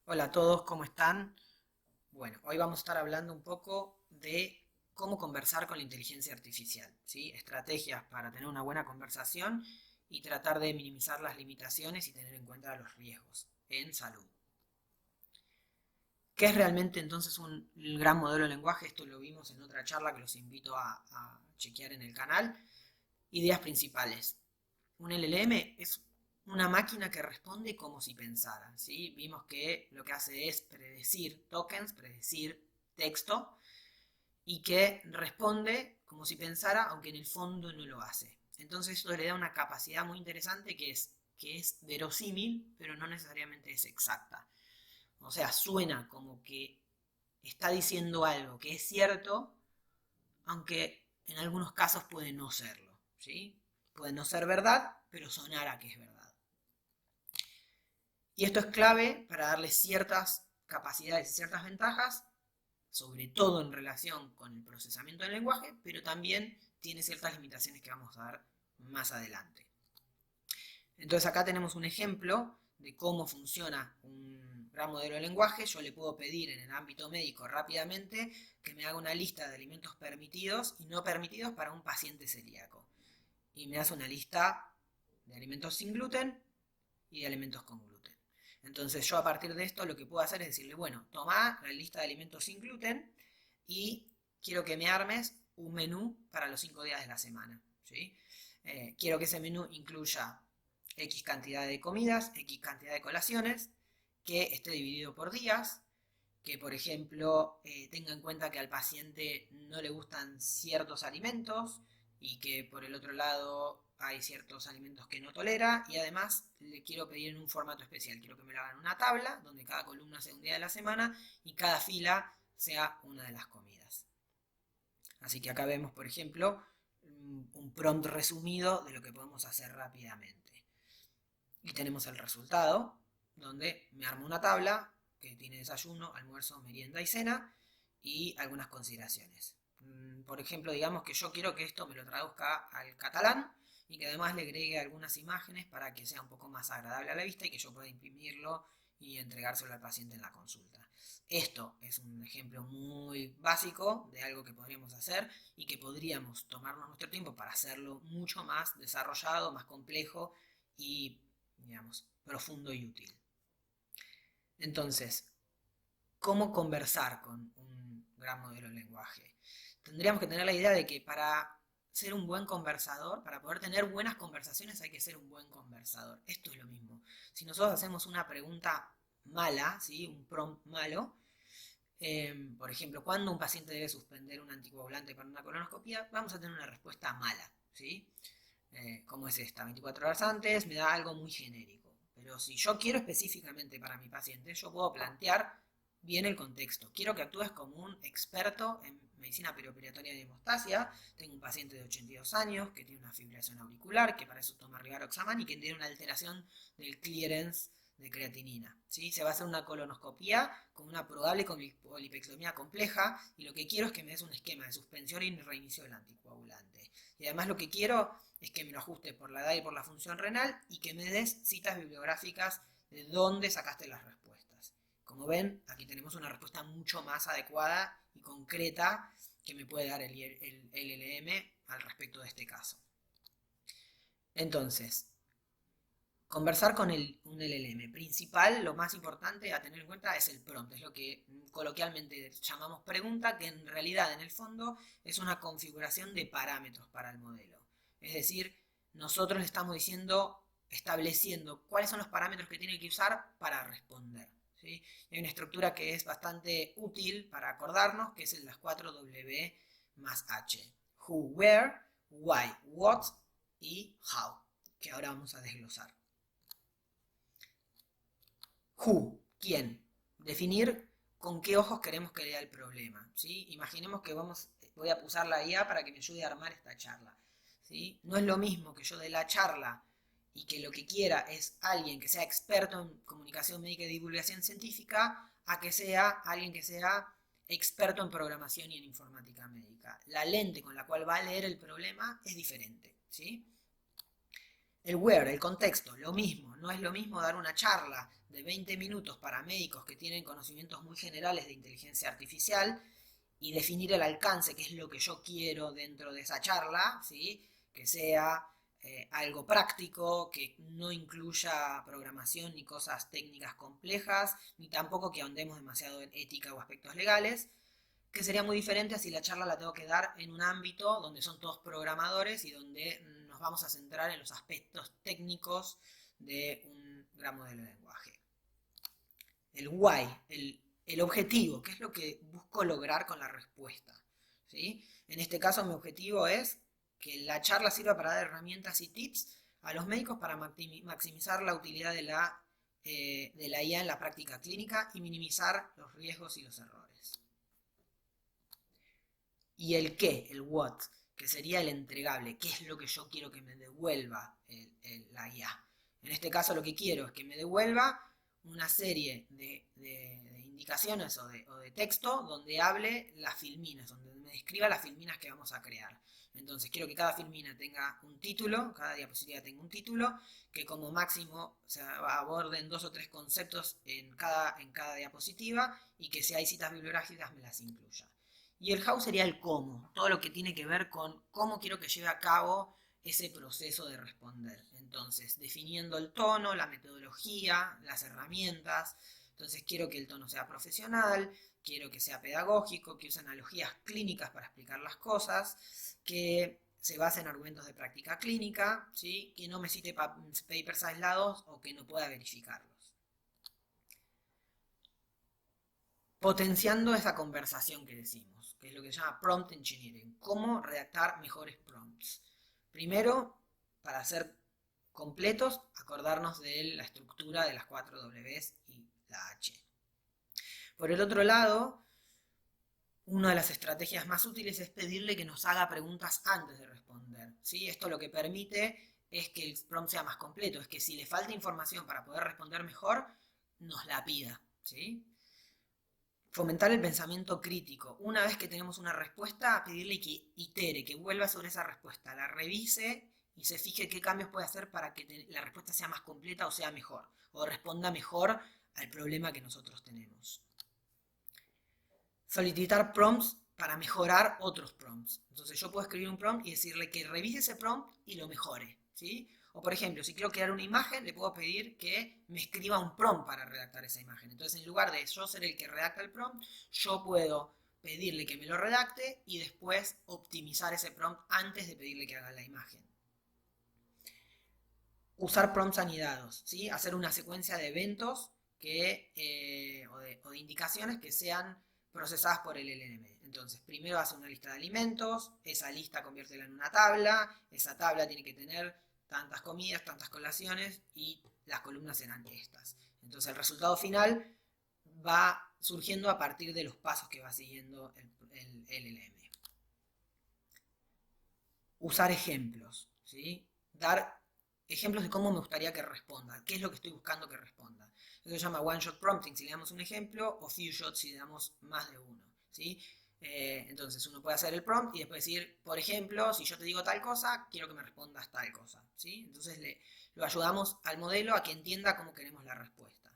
Hola a todos, ¿cómo están? Bueno, hoy vamos a estar hablando un poco de cómo conversar con la inteligencia artificial, ¿sí? Estrategias para tener una buena conversación y tratar de minimizar las limitaciones y tener en cuenta los riesgos en salud. ¿Qué es realmente entonces un gran modelo de lenguaje? Esto lo vimos en otra charla que los invito a chequear en el canal. Ideas principales. Un LLM es una máquina que responde como si pensara, ¿sí? Vimos que lo que hace es predecir tokens, predecir texto, y que responde como si pensara, aunque en el fondo no lo hace. Entonces esto le da una capacidad muy interesante que es verosímil, pero no necesariamente es exacta. O sea, suena como que está diciendo algo que es cierto, aunque en algunos casos puede no serlo, ¿sí? Puede no ser verdad, pero sonar a que es verdad. Y esto es clave para darle ciertas capacidades y ciertas ventajas, sobre todo en relación con el procesamiento del lenguaje, pero también tiene ciertas limitaciones que vamos a ver más adelante. Entonces acá tenemos un ejemplo de cómo funciona un gran modelo de lenguaje. Yo le puedo pedir en el ámbito médico rápidamente que me haga una lista de alimentos permitidos y no permitidos para un paciente celíaco. Y me hace una lista de alimentos sin gluten y de alimentos con gluten. Entonces yo a partir de esto lo que puedo hacer es decirle, bueno, toma la lista de alimentos sin gluten y quiero que me armes un menú para los 5 días de la semana. ¿Sí? Quiero que ese menú incluya X cantidad de comidas, X cantidad de colaciones, que esté dividido por días, que por ejemplo tenga en cuenta que al paciente no le gustan ciertos alimentos y que por el otro lado hay ciertos alimentos que no tolera, y además le quiero pedir en un formato especial, quiero que me lo hagan una tabla donde cada columna sea un día de la semana y cada fila sea una de las comidas. Así que acá vemos, por ejemplo, un prompt resumido de lo que podemos hacer rápidamente. Y tenemos el resultado, donde me armo una tabla que tiene desayuno, almuerzo, merienda y cena, y algunas consideraciones. Por ejemplo, digamos que yo quiero que esto me lo traduzca al catalán y que además le agregue algunas imágenes para que sea un poco más agradable a la vista y que yo pueda imprimirlo y entregárselo al paciente en la consulta. Esto es un ejemplo muy básico de algo que podríamos hacer y que podríamos tomarnos nuestro tiempo para hacerlo mucho más desarrollado, más complejo y, digamos, profundo y útil. Entonces, ¿cómo conversar con un gran modelo de lenguaje? Tendríamos que tener la idea de que para ser un buen conversador, para poder tener buenas conversaciones hay que ser un buen conversador. Esto es lo mismo. Si nosotros hacemos una pregunta mala, ¿sí? Un prompt malo, por ejemplo, ¿cuándo un paciente debe suspender un anticoagulante para una colonoscopia? Vamos a tener una respuesta mala, ¿sí? ¿Cómo es esta? 24 horas antes, me da algo muy genérico. Pero si yo quiero específicamente para mi paciente, yo puedo plantear bien el contexto. Quiero que actúes como un experto en medicina perioperatoria de hemostasia. Tengo un paciente de 82 años que tiene una fibrilación auricular, que para eso toma rivaroxaban y que tiene una alteración del clearance de creatinina. ¿Sí? Se va a hacer una colonoscopía con una probable polipexomía compleja y lo que quiero es que me des un esquema de suspensión y reinicio del anticoagulante. Y además lo que quiero es que me lo ajuste por la edad y por la función renal y que me des citas bibliográficas de dónde sacaste las respuestas. Como ven, aquí tenemos una respuesta mucho más adecuada y concreta que me puede dar el LLM al respecto de este caso. Entonces, conversar con un LLM principal, lo más importante a tener en cuenta es el prompt, es lo que coloquialmente llamamos pregunta, que en realidad en el fondo es una configuración de parámetros para el modelo. Es decir, nosotros le estamos diciendo, estableciendo cuáles son los parámetros que tiene que usar para responder. ¿Sí? Hay una estructura que es bastante útil para acordarnos, que es el las 4 W más H. Who, where, why, what y how, que ahora vamos a desglosar. Who, ¿quién? Definir con qué ojos queremos que lea el problema. ¿Sí? Imaginemos que voy a usar la IA para que me ayude a armar esta charla. ¿Sí? No es lo mismo que yo dé la charla y que lo que quiera es alguien que sea experto en comunicación médica y divulgación científica, a que sea alguien que sea experto en programación y en informática médica. La lente con la cual va a leer el problema es diferente. ¿Sí? El where, el contexto, lo mismo. No es lo mismo dar una charla de 20 minutos para médicos que tienen conocimientos muy generales de inteligencia artificial y definir el alcance, que es lo que yo quiero dentro de esa charla, ¿sí? Que sea algo práctico, que no incluya programación ni cosas técnicas complejas, ni tampoco que ahondemos demasiado en ética o aspectos legales, que sería muy diferente a si la charla la tengo que dar en un ámbito donde son todos programadores y donde nos vamos a centrar en los aspectos técnicos de un gran modelo de lenguaje. El why, el objetivo, qué es lo que busco lograr con la respuesta. ¿Sí? En este caso mi objetivo es que la charla sirva para dar herramientas y tips a los médicos para maximizar la utilidad de la IA en la práctica clínica y minimizar los riesgos y los errores. Y el qué, el what, que sería el entregable, qué es lo que yo quiero que me devuelva la IA. En este caso lo que quiero es que me devuelva una serie de indicaciones o de texto donde hable las filminas, donde me describa las filminas que vamos a crear. Entonces quiero que cada filmina tenga un título, cada diapositiva tenga un título, que como máximo se aborden 2 o 3 conceptos en cada diapositiva y que si hay citas bibliográficas me las incluya. Y el how sería el cómo, todo lo que tiene que ver con cómo quiero que lleve a cabo ese proceso de responder. Entonces, definiendo el tono, la metodología, las herramientas. Entonces, quiero que el tono sea profesional, quiero que sea pedagógico, que use analogías clínicas para explicar las cosas, que se base en argumentos de práctica clínica, ¿sí? Que no me cite papers aislados o que no pueda verificarlos. Potenciando esa conversación que decimos, que es lo que se llama prompt engineering, cómo redactar mejores prompts. Primero, para ser completos, acordarnos de la estructura de las 4 Ws y la H. Por el otro lado, una de las estrategias más útiles es pedirle que nos haga preguntas antes de responder. ¿Sí? Esto lo que permite es que el prompt sea más completo, es que si le falta información para poder responder mejor, nos la pida. ¿Sí? Fomentar el pensamiento crítico. Una vez que tenemos una respuesta, pedirle que itere, que vuelva sobre esa respuesta, la revise y se fije qué cambios puede hacer para que la respuesta sea más completa o sea mejor, o responda mejor al problema que nosotros tenemos. Solicitar prompts para mejorar otros prompts. Entonces yo puedo escribir un prompt y decirle que revise ese prompt y lo mejore, ¿sí? O por ejemplo, si quiero crear una imagen, le puedo pedir que me escriba un prompt para redactar esa imagen. Entonces, en lugar de yo ser el que redacta el prompt, yo puedo pedirle que me lo redacte y después optimizar ese prompt antes de pedirle que haga la imagen. Usar prompts anidados, ¿sí? Hacer una secuencia de eventos o de indicaciones que sean procesadas por el LLM. Entonces, primero hace una lista de alimentos, esa lista conviértela en una tabla, esa tabla tiene que tener tantas comidas, tantas colaciones y las columnas serán estas. Entonces el resultado final va surgiendo a partir de los pasos que va siguiendo el LLM. Usar ejemplos, ¿sí? Dar ejemplos de cómo me gustaría que responda, qué es lo que estoy buscando que responda. Eso se llama one-shot prompting si le damos un ejemplo, o few shots si le damos más de uno, ¿sí? Entonces uno puede hacer el prompt y después decir, por ejemplo, si yo te digo tal cosa, quiero que me respondas tal cosa, ¿sí? Entonces lo ayudamos al modelo a que entienda cómo queremos la respuesta,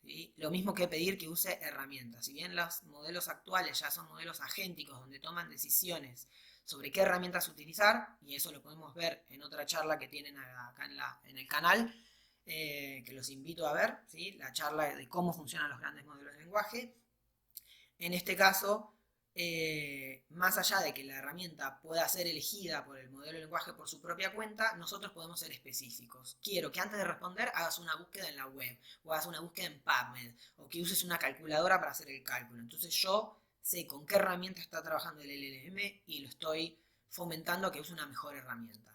¿sí? Lo mismo que pedir que use herramientas. Si bien los modelos actuales ya son modelos agénticos donde toman decisiones sobre qué herramientas utilizar, y eso lo podemos ver en otra charla que tienen acá en el canal, que los invito a ver, ¿sí? La charla de cómo funcionan los grandes modelos de lenguaje. En este caso, más allá de que la herramienta pueda ser elegida por el modelo de lenguaje por su propia cuenta, nosotros podemos ser específicos. Quiero que antes de responder hagas una búsqueda en la web, o hagas una búsqueda en PubMed, o que uses una calculadora para hacer el cálculo. Entonces yo sé con qué herramienta está trabajando el LLM y lo estoy fomentando a que use una mejor herramienta.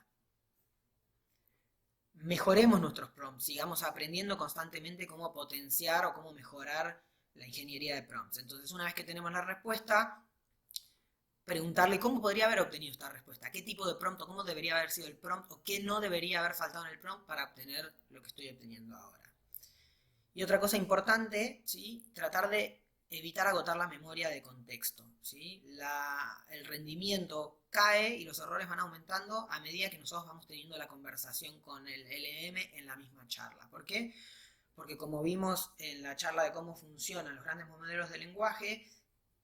Mejoremos nuestros prompts, sigamos aprendiendo constantemente cómo potenciar o cómo mejorar la ingeniería de prompts. Entonces, una vez que tenemos la respuesta, preguntarle cómo podría haber obtenido esta respuesta, qué tipo de prompt o cómo debería haber sido el prompt o qué no debería haber faltado en el prompt para obtener lo que estoy obteniendo ahora. Y otra cosa importante, ¿sí? Tratar de evitar agotar la memoria de contexto, ¿sí? El rendimiento cae y los errores van aumentando a medida que nosotros vamos teniendo la conversación con el LM en la misma charla. ¿Por qué? Porque como vimos en la charla de cómo funcionan los grandes modelos de lenguaje,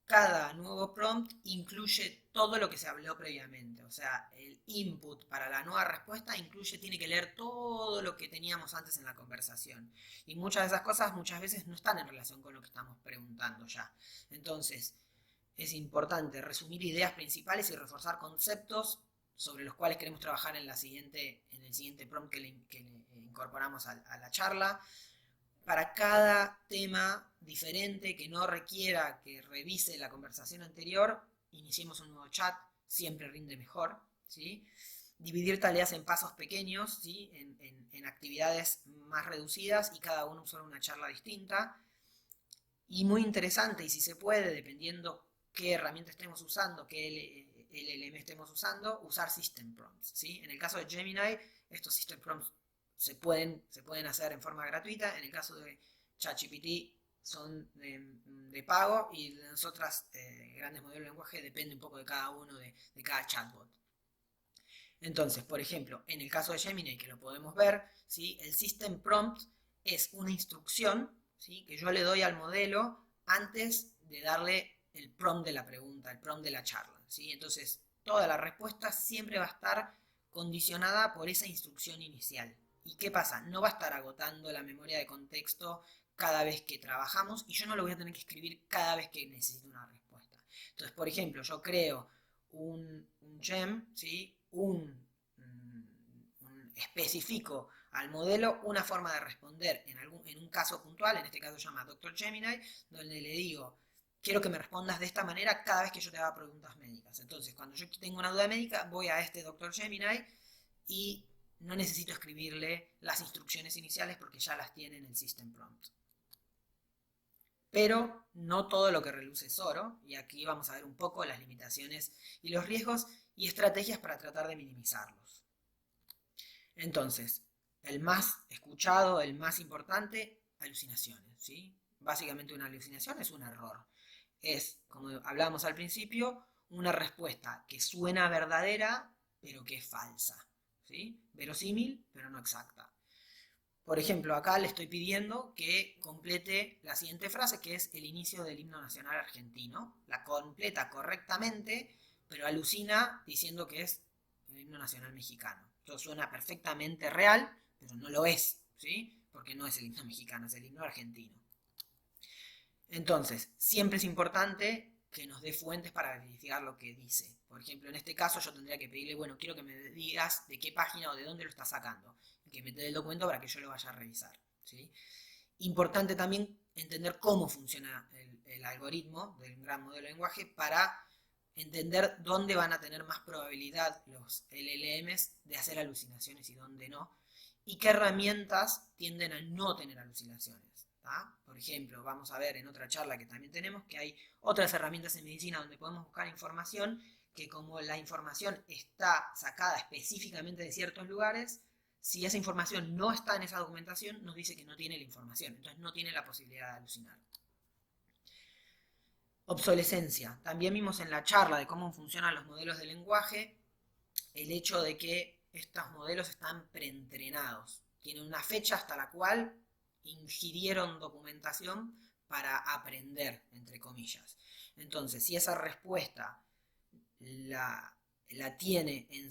cada nuevo prompt incluye todo lo que se habló previamente. O sea, el input para la nueva respuesta tiene que leer todo lo que teníamos antes en la conversación. Y muchas de esas cosas muchas veces no están en relación con lo que estamos preguntando ya. Entonces, es importante resumir ideas principales y reforzar conceptos sobre los cuales queremos trabajar en el siguiente prompt que le incorporamos a la charla. Para cada tema diferente que no requiera que revise la conversación anterior, iniciemos un nuevo chat, siempre rinde mejor, ¿sí? Dividir tareas en pasos pequeños, ¿sí? en actividades más reducidas y cada uno usar una charla distinta. Y muy interesante, y si se puede, dependiendo qué herramienta estemos usando, qué LLM estemos usando, usar System Prompts, ¿sí? En el caso de Gemini, estos System Prompts se pueden hacer en forma gratuita. En el caso de ChatGPT son de pago, y las otras grandes modelos de lenguaje depende un poco de cada uno, de cada chatbot. Entonces, por ejemplo, en el caso de Gemini, que lo podemos ver, ¿sí? El System Prompt es una instrucción, ¿sí? que yo le doy al modelo antes de darle el prompt de la pregunta, el prompt de la charla, ¿sí? Entonces, toda la respuesta siempre va a estar condicionada por esa instrucción inicial. ¿Y qué pasa? No va a estar agotando la memoria de contexto cada vez que trabajamos, y yo no lo voy a tener que escribir cada vez que necesito una respuesta. Entonces, por ejemplo, yo creo un gem, ¿sí? Especifico al modelo una forma de responder en un caso puntual, en este caso se llama Dr. Gemini, donde le digo, quiero que me respondas de esta manera cada vez que yo te haga preguntas médicas. Entonces, cuando yo tengo una duda médica, voy a este Dr. Gemini y no necesito escribirle las instrucciones iniciales porque ya las tiene en el System Prompt. Pero no todo lo que reluce es oro, y aquí vamos a ver un poco las limitaciones y los riesgos y estrategias para tratar de minimizarlos. Entonces, el más escuchado, el más importante, alucinaciones, ¿sí? Básicamente una alucinación es un error. Es, como hablábamos al principio, una respuesta que suena verdadera, pero que es falsa, ¿sí? Verosímil, pero no exacta. Por ejemplo, acá le estoy pidiendo que complete la siguiente frase, que es el inicio del himno nacional argentino. La completa correctamente, pero alucina diciendo que es el himno nacional mexicano. Esto suena perfectamente real, pero no lo es, ¿sí? Porque no es el himno mexicano, es el himno argentino. Entonces, siempre es importante que nos dé fuentes para verificar lo que dice. Por ejemplo, en este caso yo tendría que pedirle, bueno, quiero que me digas de qué página o de dónde lo estás sacando, y que me dé el documento para que yo lo vaya a revisar, ¿sí? Importante también entender cómo funciona el algoritmo del gran modelo de lenguaje para entender dónde van a tener más probabilidad los LLMs de hacer alucinaciones y dónde no, y qué herramientas tienden a no tener alucinaciones. Por ejemplo, vamos a ver en otra charla que también tenemos que hay otras herramientas en medicina donde podemos buscar información, que como la información está sacada específicamente de ciertos lugares, si esa información no está en esa documentación, nos dice que no tiene la información, entonces no tiene la posibilidad de alucinar. Obsolescencia. También vimos en la charla de cómo funcionan los modelos de lenguaje el hecho de que estos modelos están preentrenados. Tienen una fecha hasta la cual ingirieron documentación para aprender, entre comillas. Entonces, si esa respuesta la tiene en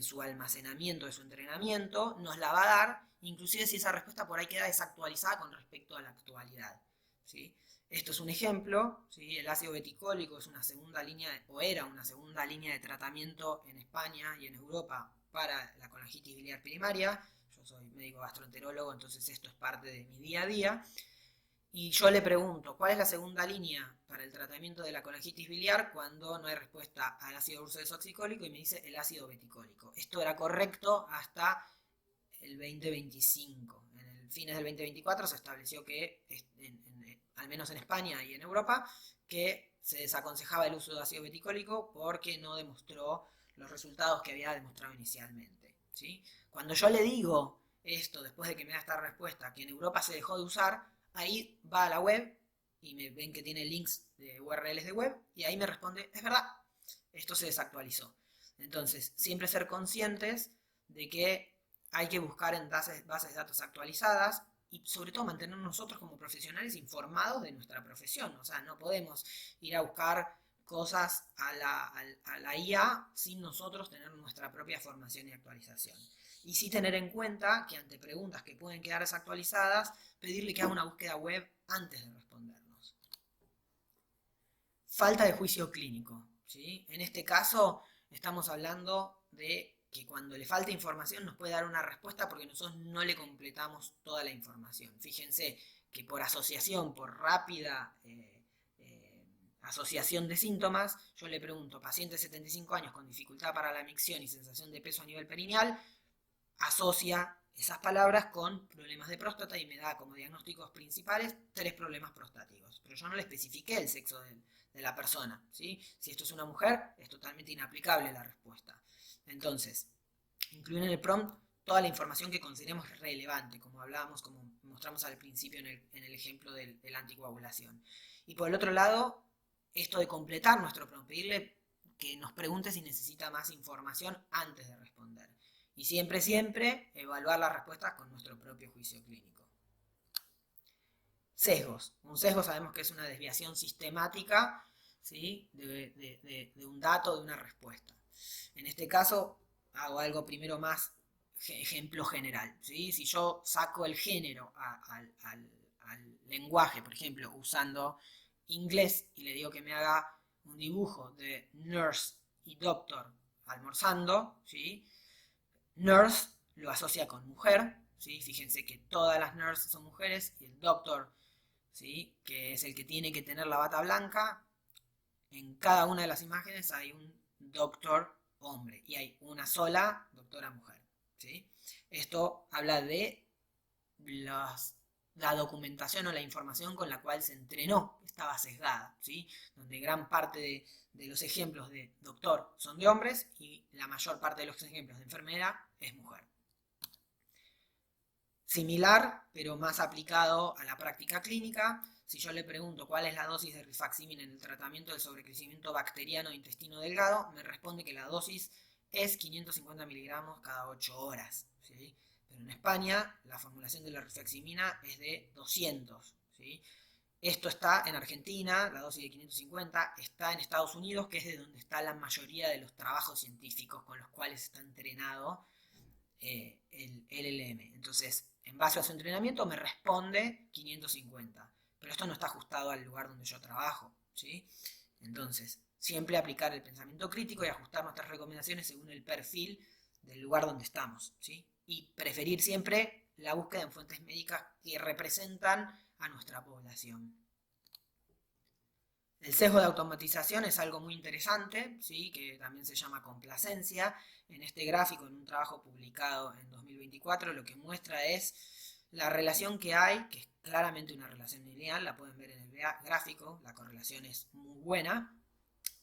su almacenamiento de su entrenamiento, nos la va a dar, inclusive si esa respuesta por ahí queda desactualizada con respecto a la actualidad, ¿sí? Esto es un ejemplo, ¿sí? El ácido beticólico es una segunda línea, o era una segunda línea de tratamiento en España y en Europa para la colangitis biliar primaria. Yo soy médico gastroenterólogo, entonces esto es parte de mi día a día. Y yo le pregunto, ¿cuál es la segunda línea para el tratamiento de la colangitis biliar cuando no hay respuesta al ácido ursodesoxicólico? Y me dice el ácido beticólico. Esto era correcto hasta el 2025. En el fines del 2024 se estableció que, al menos en España y en Europa, que se desaconsejaba el uso de ácido beticólico porque no demostró los resultados que había demostrado inicialmente, ¿sí? Cuando yo le digo esto, después de que me da esta respuesta, que en Europa se dejó de usar, ahí va a la web y me ven que tiene links de URLs de web, y ahí me responde, es verdad, esto se desactualizó. Entonces, siempre ser conscientes de que hay que buscar en bases de datos actualizadas y sobre todo mantener nosotros como profesionales informados de nuestra profesión. O sea, no podemos ir a buscar cosas a la IA sin nosotros tener nuestra propia formación y actualización. Y sí tener en cuenta que ante preguntas que pueden quedar desactualizadas, pedirle que haga una búsqueda web antes de respondernos. Falta de juicio clínico, ¿sí? En este caso estamos hablando de que cuando le falta información nos puede dar una respuesta porque nosotros no le completamos toda la información. Fíjense que por asociación, por rápida asociación de síntomas, yo le pregunto, paciente de 75 años con dificultad para la micción y sensación de peso a nivel perineal, asocia esas palabras con problemas de próstata y me da como diagnósticos principales 3 problemas prostáticos. Pero yo no le especifiqué el sexo de la persona, ¿sí? Si esto es una mujer, es totalmente inaplicable la respuesta. Entonces, incluir en el prompt toda la información que consideremos relevante, como hablábamos, como mostramos al principio en el ejemplo de la anticoagulación. Y por el otro lado, esto de completar nuestro prompt, pedirle que nos pregunte si necesita más información antes de responder. Y siempre, siempre, evaluar las respuestas con nuestro propio juicio clínico. Sesgos. Un sesgo sabemos que es una desviación sistemática, ¿sí? de un dato, de una respuesta. En este caso, hago algo primero más ejemplo general, ¿sí? Si yo saco el género al lenguaje, por ejemplo, usando inglés y le digo que me haga un dibujo de nurse y doctor almorzando, ¿sí? Nurse lo asocia con mujer, ¿sí? Fíjense que todas las nurses son mujeres y el doctor, ¿sí? Que es el que tiene que tener la bata blanca, en cada una de las imágenes hay un doctor hombre y hay una sola doctora mujer, ¿sí? Esto habla de la documentación o la información con la cual se entrenó, estaba sesgada, ¿sí? Donde gran parte de los ejemplos de doctor son de hombres y la mayor parte de los ejemplos de enfermera es mujer. Similar, pero más aplicado a la práctica clínica, si yo le pregunto cuál es la dosis de rifaximin en el tratamiento del sobrecrecimiento bacteriano de intestino delgado, me responde que la dosis es 550 miligramos cada 8 horas, ¿sí? Pero en España la formulación de la rifaximina es de 200, ¿sí? Esto está en Argentina, la dosis de 550, está en Estados Unidos, que es de donde está la mayoría de los trabajos científicos con los cuales está entrenado el LLM. Entonces, en base a su entrenamiento me responde 550. Pero esto no está ajustado al lugar donde yo trabajo, ¿sí? Entonces, siempre aplicar el pensamiento crítico y ajustar nuestras recomendaciones según el perfil del lugar donde estamos, ¿sí? Y preferir siempre la búsqueda en fuentes médicas que representan a nuestra población. El sesgo de automatización es algo muy interesante, ¿sí? Que también se llama complacencia. En este gráfico, en un trabajo publicado en 2024, lo que muestra es la relación que hay, que es claramente una relación lineal, la pueden ver en el gráfico, la correlación es muy buena,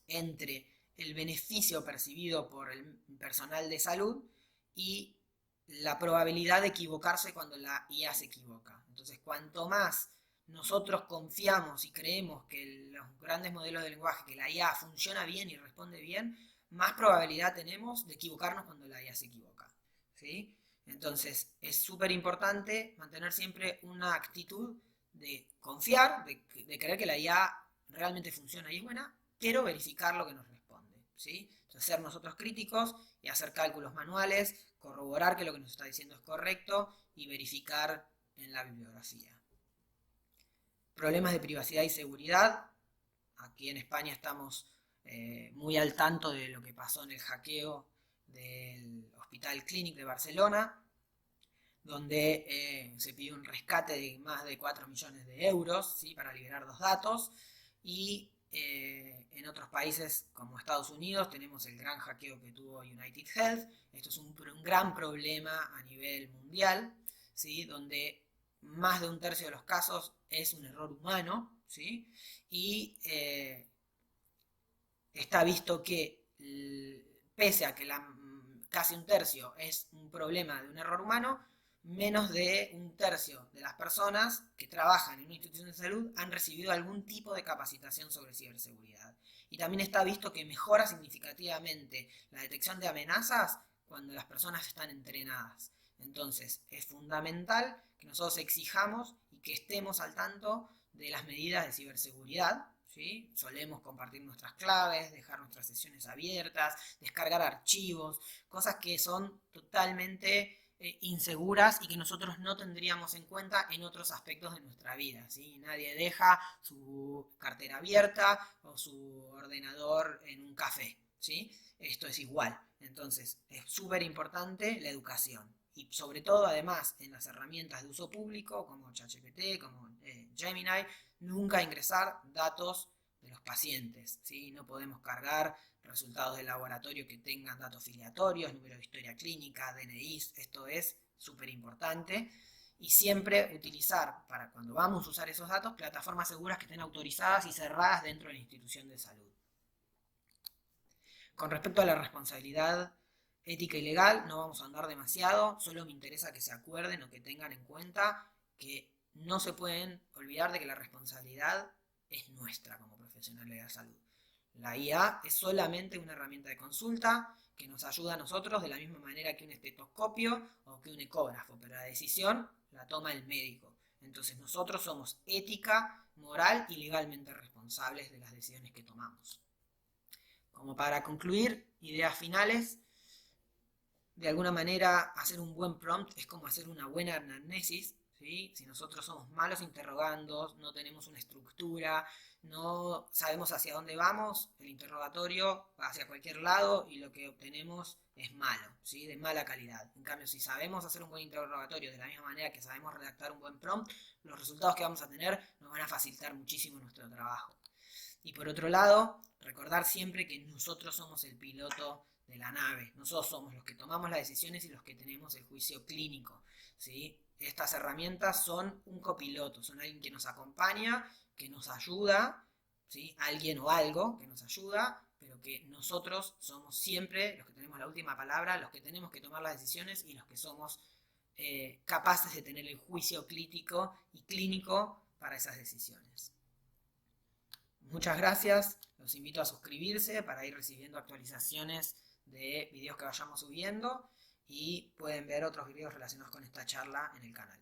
entre el beneficio percibido por el personal de salud y la probabilidad de equivocarse cuando la IA se equivoca. Entonces, cuanto más nosotros confiamos y creemos que los grandes modelos de lenguaje, que la IA funciona bien y responde bien, más probabilidad tenemos de equivocarnos cuando la IA se equivoca, ¿sí? Entonces, es súper importante mantener siempre una actitud de confiar, de creer que la IA realmente funciona y es buena, pero verificar lo que nos responde, ¿sí? Entonces, ser nosotros críticos y hacer cálculos manuales, corroborar que lo que nos está diciendo es correcto y verificar en la bibliografía. Problemas de privacidad y seguridad. Aquí en España estamos muy al tanto de lo que pasó en el hackeo del Hospital Clínic de Barcelona, donde se pidió un rescate de más de 4 millones de euros, ¿sí? Para liberar los datos. Y en otros países como Estados Unidos tenemos el gran hackeo que tuvo United Health. Esto es un gran problema a nivel mundial, ¿sí? Donde más de un tercio de los casos es un error humano, ¿sí? Y está visto que pese a que casi un tercio es un problema de un error humano, menos de un tercio de las personas que trabajan en una institución de salud han recibido algún tipo de capacitación sobre ciberseguridad. Y también está visto que mejora significativamente la detección de amenazas cuando las personas están entrenadas. Entonces, es fundamental que nosotros exijamos y que estemos al tanto de las medidas de ciberseguridad. ¿Sí? Solemos compartir nuestras claves, dejar nuestras sesiones abiertas, descargar archivos, cosas que son totalmente inseguras y que nosotros no tendríamos en cuenta en otros aspectos de nuestra vida. ¿Sí? Nadie deja su cartera abierta o su ordenador en un café. ¿Sí? Esto es igual. Entonces, es súper importante la educación. Y sobre todo, además, en las herramientas de uso público, como ChatGPT, como Gemini, nunca ingresar datos de los pacientes. ¿Sí? No podemos cargar resultados de laboratorio que tengan datos filiatorios, número de historia clínica, DNIs. Esto es súper importante. Y siempre utilizar, para cuando vamos a usar esos datos, plataformas seguras que estén autorizadas y cerradas dentro de la institución de salud. Con respecto a la responsabilidad ética y legal, no vamos a andar demasiado, solo me interesa que se acuerden o que tengan en cuenta que no se pueden olvidar de que la responsabilidad es nuestra como profesionales de la salud. La IA es solamente una herramienta de consulta que nos ayuda a nosotros de la misma manera que un estetoscopio o que un ecógrafo, pero la decisión la toma el médico. Entonces nosotros somos ética, moral y legalmente responsables de las decisiones que tomamos. Como para concluir, ideas finales, de alguna manera hacer un buen prompt es como hacer una buena anamnesis. ¿Sí? Si nosotros somos malos interrogandos, no tenemos una estructura, no sabemos hacia dónde vamos, el interrogatorio va hacia cualquier lado y lo que obtenemos es malo, ¿sí? De mala calidad. En cambio, si sabemos hacer un buen interrogatorio de la misma manera que sabemos redactar un buen prompt, los resultados que vamos a tener nos van a facilitar muchísimo nuestro trabajo. Y por otro lado, recordar siempre que nosotros somos el piloto de la nave, nosotros somos los que tomamos las decisiones y los que tenemos el juicio clínico. ¿Sí? Estas herramientas son un copiloto, son alguien que nos acompaña, que nos ayuda, ¿sí? Alguien o algo que nos ayuda, pero que nosotros somos siempre los que tenemos la última palabra, los que tenemos que tomar las decisiones y los que somos capaces de tener el juicio crítico y clínico para esas decisiones. Muchas gracias, los invito a suscribirse para ir recibiendo actualizaciones de videos que vayamos subiendo y pueden ver otros videos relacionados con esta charla en el canal.